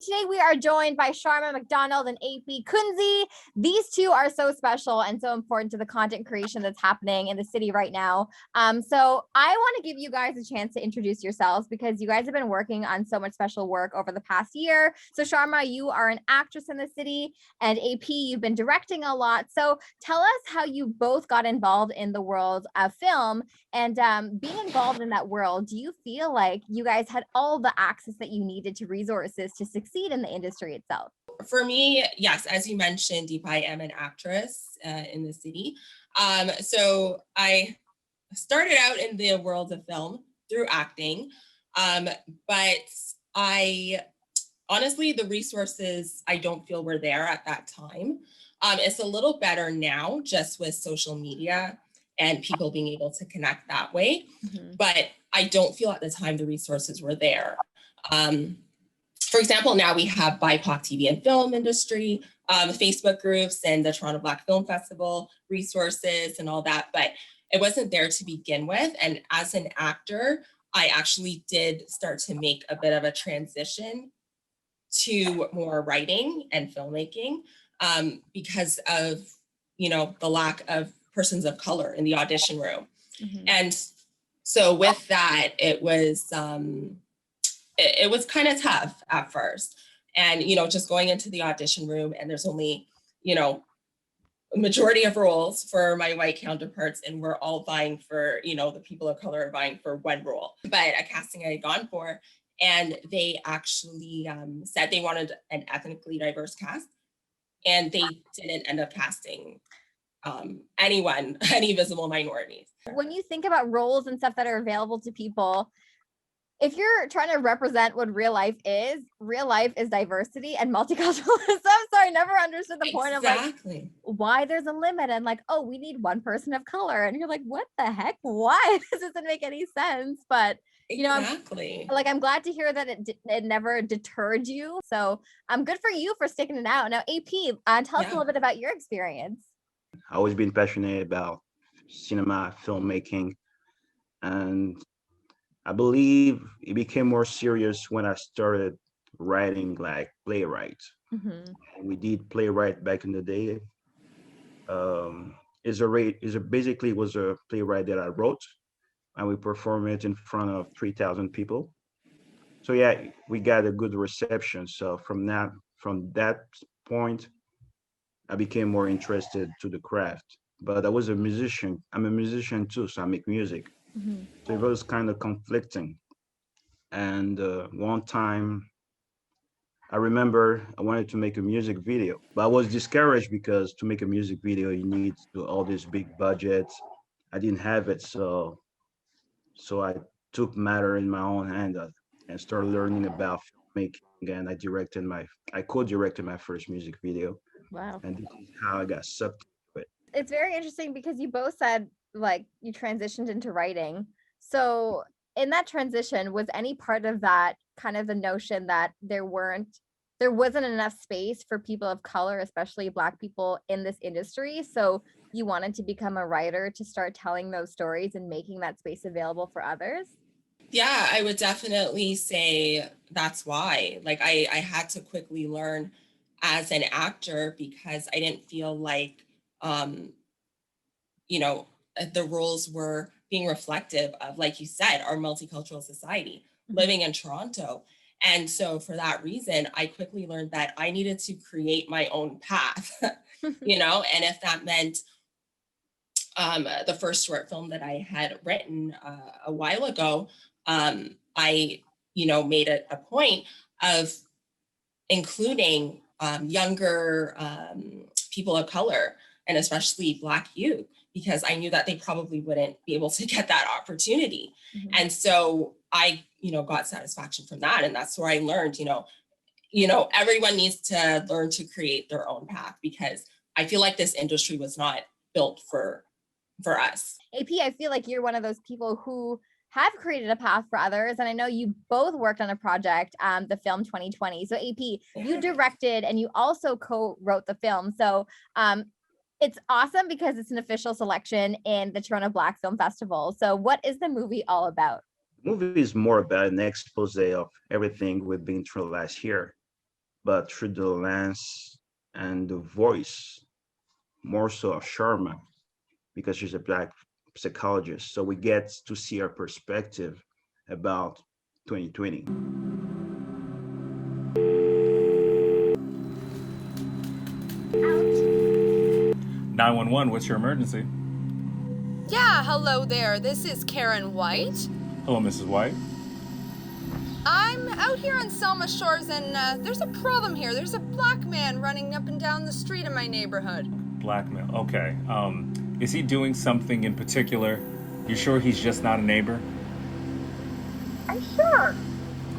Today we are joined by Sharma, Macdonald, and AP Nkunzi. These two are so special and so important to the content creation that's happening in the city right now. So I want to give you guys a chance to introduce yourselves because you guys have been working on so much special work over the past year. So Sharma, you are an actress in the city, and AP, you've been directing a lot. So tell us how you both got involved in the world of film, and being involved in that world, do you feel like you guys had all the access that you needed to resources to succeed in the industry itself? For me, yes, as you mentioned, Deepa, I am an actress in the city. So I started out in the world of film through acting, but I honestly, the resources I don't feel were there at that time. It's a little better now just with social media and people being able to connect that way. But I don't feel at the time the resources were there. For example, now we have BIPOC TV and film industry, Facebook groups and the Toronto Black Film Festival resources and all that, but it wasn't there to begin with. And as an actor, I actually did start to make a bit of a transition to more writing and filmmaking because of, the lack of persons of color in the audition room. And so with that, it was kind of tough at first. And, just going into the audition room and there's only, a majority of roles for my white counterparts, and we're all vying for, the people of color are vying for one role. But a casting I had gone for, and they actually said they wanted an ethnically diverse cast, and they didn't end up casting any visible minorities. When you think about roles and stuff that are available to people, if you're trying to represent what real life is diversity and multiculturalism. So I never understood the point of like why there's a limit and like, oh, we need one person of color. And you're like, what the heck? Why? This doesn't make any sense. But I'm glad to hear that it never deterred you. So I'm good for you for sticking it out. Now, AP, tell us a little bit about your experience. I've always been passionate about cinema, filmmaking, and I believe it became more serious when I started writing like playwright. We did playwright back in the day. Basically was a playwright that I wrote, and we performed it in front of 3,000 people. So yeah, we got a good reception. So from that point, I became more interested to the craft. But I was a musician. I'm a musician too, so I make music. So it was kind of conflicting. And one time, I remember I wanted to make a music video, but I was discouraged because to make a music video, you need to do all this big budget. I didn't have it, so I took matter in my own hand and started learning about filmmaking. And I co-directed my first music video. Wow. And this is how I got sucked into it. It's very interesting because you both said like you transitioned into writing. So in that transition, was any part of that kind of the notion that there wasn't enough space for people of color, especially Black people in this industry? So you wanted to become a writer to start telling those stories and making that space available for others? Yeah, I would definitely say that's why. Like I had to quickly learn as an actor because I didn't feel like the roles were being reflective of, like you said, our multicultural society living in Toronto. And so for that reason, I quickly learned that I needed to create my own path, and if that meant the first short film that I had written a while ago, I, made a point of including younger people of color and especially Black youth, because I knew that they probably wouldn't be able to get that opportunity. And so I, got satisfaction from that. And that's where I learned, everyone needs to learn to create their own path, because I feel like this industry was not built for us. AP, I feel like you're one of those people who have created a path for others. And I know you both worked on a project, the film 2020. So AP, you directed and you also co-wrote the film. So it's awesome because it's an official selection in the Toronto Black Film Festival. So what is the movie all about? The movie is more about an expose of everything we've been through last year. but through the lens and the voice, more so of Sharma, because she's a Black psychologist. So we get to see her perspective about 2020. 911, what's your emergency? Yeah, hello there. This is Karen White. Hello, Mrs. White. I'm out here on Selma Shores and there's a problem here. There's a black man running up and down the street in my neighborhood. Blackmail. Okay. Is he doing something in particular? You sure he's just not a neighbor? I'm sure.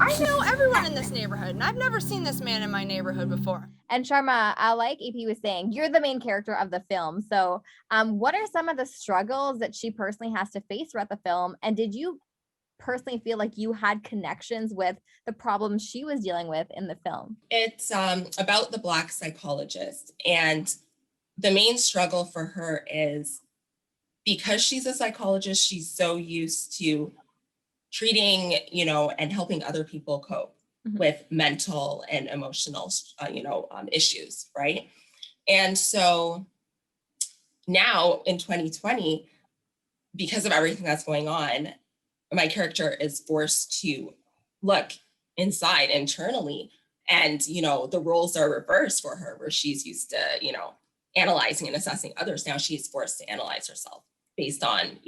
I know everyone in this neighborhood and I've never seen this man in my neighborhood before. And Sharma, like AP was saying, you're the main character of the film. So what are some of the struggles that she personally has to face throughout the film? And did you personally feel like you had connections with the problems she was dealing with in the film? It's about the Black psychologist. And the main struggle for her is because she's a psychologist, she's so used to treating, and helping other people cope with mental and emotional, issues, right? And so now in 2020, because of everything that's going on, my character is forced to look inside internally, and the roles are reversed for her, where she's used to analyzing and assessing others. Now she's forced to analyze herself based on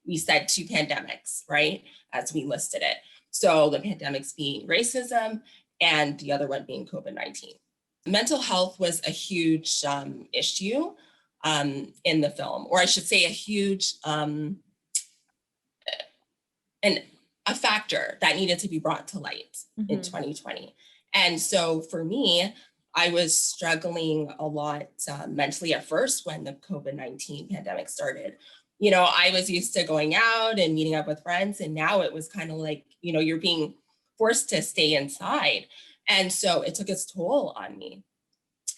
we said 2 pandemics, right, as we listed it. So the pandemics being racism and the other one being COVID-19. Mental health was a huge issue in the film, or I should say a huge and a factor that needed to be brought to light in 2020. And so for me, I was struggling a lot mentally at first when the COVID-19 pandemic started. I was used to going out and meeting up with friends, and now it was kind of like, you're being forced to stay inside. And so it took its toll on me.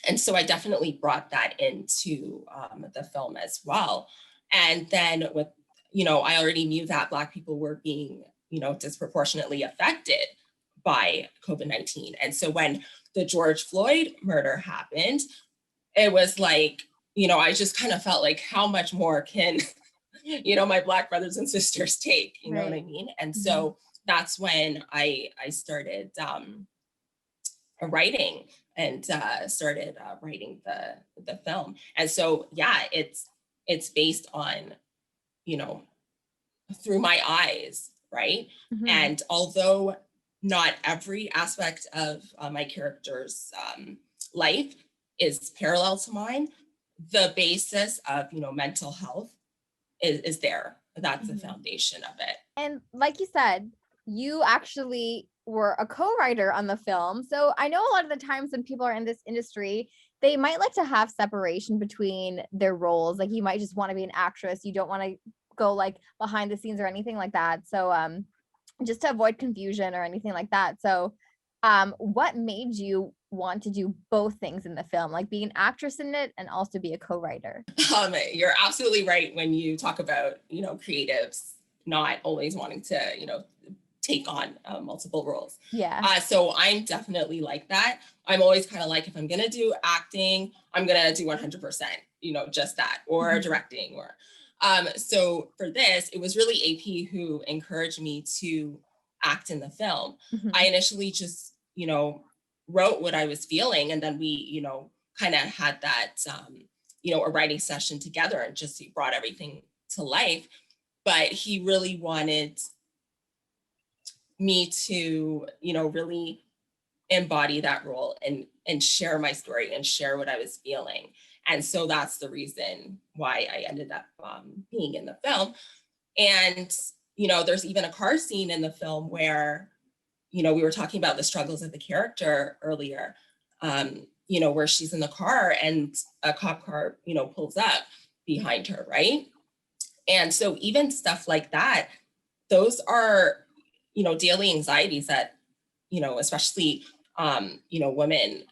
And so I definitely brought that into the film as well. And then with I already knew that Black people were being, disproportionately affected by COVID-19. And so when the George Floyd murder happened, it was like, I just kind of felt like, how much more can, my Black brothers and sisters take, you know what I mean? And so that's when I started writing and started writing the film. And so, yeah, it's based on, through my eyes, right? And although not every aspect of my character's life is parallel to mine, the basis of, mental health is there. That's the foundation of it. And like you said, you actually were a co-writer on the film. So I know a lot of the times when people are in this industry, they might like to have separation between their roles. Like you might just want to be an actress. You don't want to go like behind the scenes or anything like that. So just to avoid confusion or anything like that. So what made you want to do both things in the film, like be an actress in it and also be a co-writer? You're absolutely right when you talk about, creatives not always wanting to, take on multiple roles. Yeah. So I'm definitely like that. I'm always kind of like, if I'm going to do acting, I'm going to do 100%, just that, or directing, or so for this, it was really AP who encouraged me to act in the film. I initially just, wrote what I was feeling, and then we, kind of had that, a writing session together and just brought everything to life. But he really wanted me to, really embody that role and share my story and share what I was feeling. And so that's the reason why I ended up being in the film. And, there's even a car scene in the film where, we were talking about the struggles of the character earlier, where she's in the car and a cop car, pulls up behind her, right? And so even stuff like that, those are, daily anxieties that, especially, women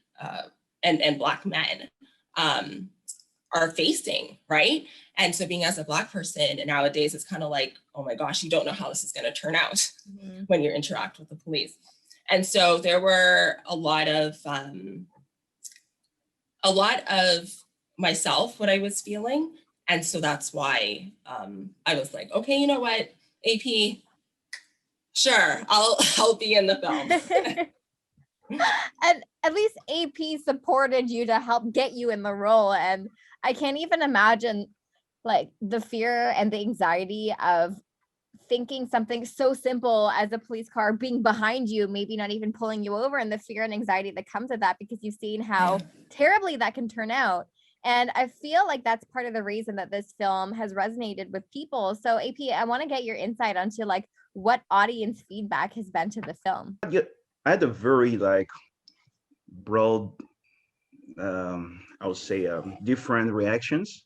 and Black men are facing, right? And so being as a Black person, and nowadays it's kind of like, oh my gosh, you don't know how this is going to turn out when you interact with the police. And so there were a lot of myself, what I was feeling. And so that's why I was like, okay, you know what, AP, sure, I'll be in the film. And at least AP supported you to help get you in the role. And I can't even imagine like the fear and the anxiety of thinking something so simple as a police car being behind you, maybe not even pulling you over, and the fear and anxiety that comes with that because you've seen how terribly that can turn out. And I feel like that's part of the reason that this film has resonated with people. So AP, I want to get your insight onto like what audience feedback has been to the film. Yeah, I had a very like broad, I would say, different reactions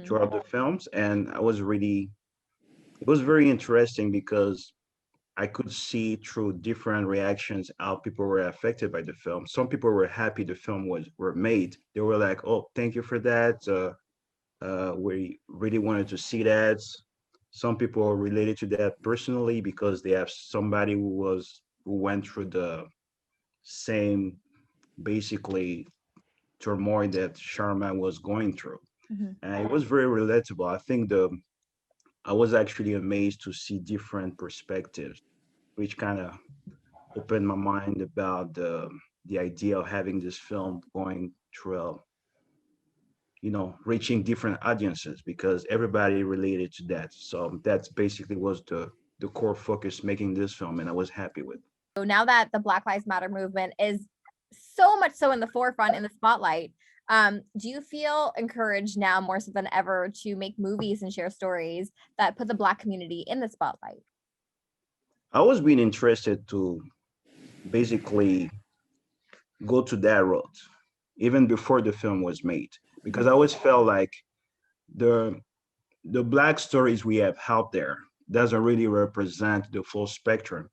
throughout the films, and it was very interesting because I could see through different reactions how people were affected by the film. Some people were happy the film were made. They were like, "Oh, thank you for that. We really wanted to see that." Some people are related to that personally because they have somebody who went through the same basically turmoil that Sharma was going through. And it was very relatable. I think I was actually amazed to see different perspectives, which kind of opened my mind about the idea of having this film going through, reaching different audiences because everybody related to that. So that's basically was the core focus making this film, and I was happy with. So now that the Black Lives Matter movement is so much so in the forefront, in the spotlight, do you feel encouraged now more so than ever to make movies and share stories that put the Black community in the spotlight? I was being interested to basically go to that road even before the film was made because I always felt like the Black stories we have out there doesn't really represent the full spectrum.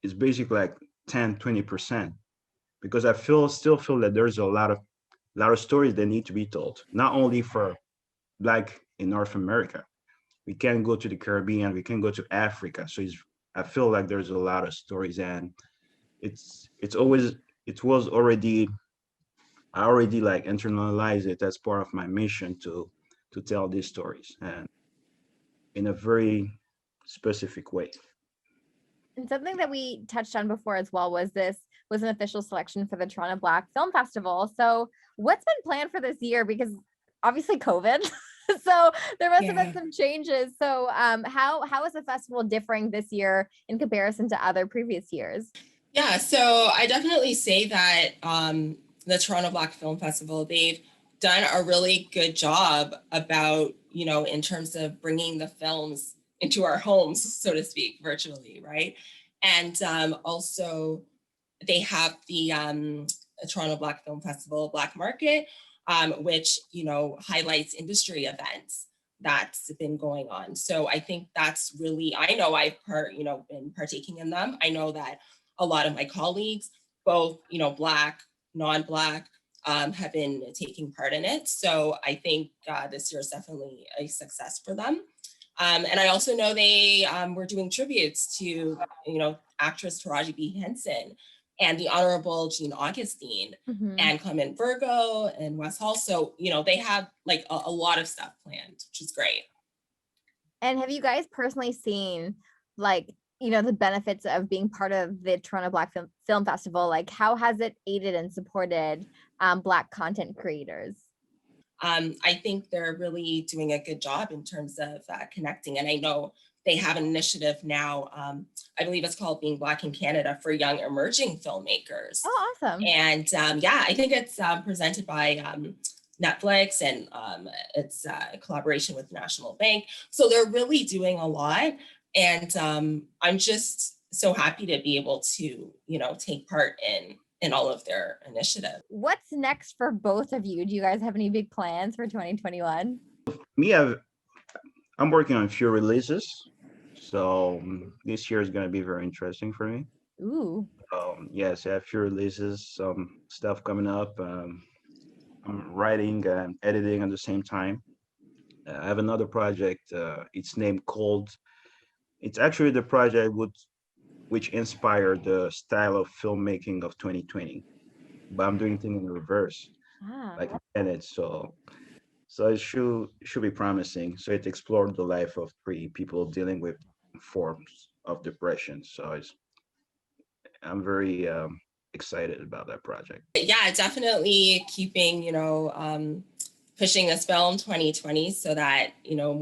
It's basically like 10-20% because I still feel that there's a lot of stories that need to be told, not only for Black in North America. We can go to the Caribbean, we can go to Africa. So I feel like there's a lot of stories, and it was already, I already like internalized it as part of my mission to tell these stories and in a very specific way. And something that we touched on before as well was an official selection for the Toronto Black Film Festival. So what's been planned for this year? Because obviously COVID, so there must have been some changes. So how is the festival differing this year in comparison to other previous years? Yeah, so I definitely say that the Toronto Black Film Festival, they've done a really good job about, in terms of bringing the films into our homes, so to speak, virtually, right? And also they have the Toronto Black Film Festival Black Market, which, highlights industry events that's been going on. So I think that's really, I know I've been partaking in them. I know that a lot of my colleagues, both, Black, non-Black, have been taking part in it. So I think this year is definitely a success for them. And I also know they were doing tributes to, actress Taraji B. Henson and the Honorable Jean Augustine and Clement Virgo and Wes Hall. So, they have like a lot of stuff planned, which is great. And have you guys personally seen like, the benefits of being part of the Toronto Black Film Festival? Like how has it aided and supported Black content creators? I think they're really doing a good job in terms of connecting. And I know they have an initiative now, I believe it's called Being Black in Canada for young emerging filmmakers. Oh, awesome. And I think it's presented by Netflix, and it's a collaboration with National Bank. So they're really doing a lot. And I'm just so happy to be able to, take part in all of their initiatives. What's next for both of you? Do you guys have any big plans for 2021? Me, I'm working on a few releases. So this year is going to be very interesting for me. Ooh. Yes, I have a few releases, some stuff coming up. I'm writing and editing at the same time. I have another project. It's named Cold. It's actually the project which inspired the style of filmmaking of 2020. But I'm doing things in reverse, Ah. like in it. So it should be promising. So it explored the life of three people dealing with forms of depression. I'm very excited about that project. Yeah, definitely keeping, pushing this film 2020 so that,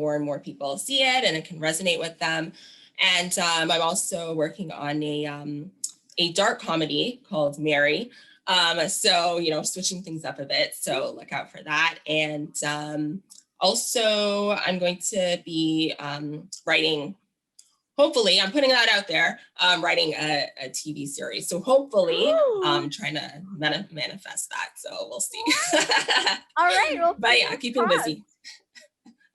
more and more people see it and it can resonate with them. And I'm also working on a dark comedy called Mary. So, switching things up a bit. So look out for that. And also I'm going to be writing, hopefully, I'm putting that out there, writing a TV series. So hopefully, I'm trying to manifest that. So we'll see. All right. Well, but yeah, keeping busy.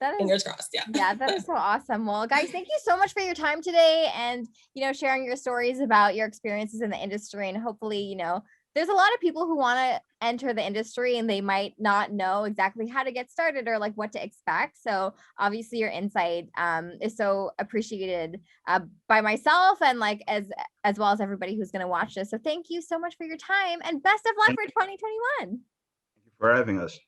That is, fingers crossed. Yeah. Yeah, that is so awesome. Well, guys, thank you so much for your time today and, sharing your stories about your experiences in the industry. And hopefully, there's a lot of people who want to enter the industry and they might not know exactly how to get started or like what to expect. So obviously your insight is so appreciated by myself and like as well as everybody who's going to watch this. So thank you so much for your time and best of luck for 2021. Thank you for having us.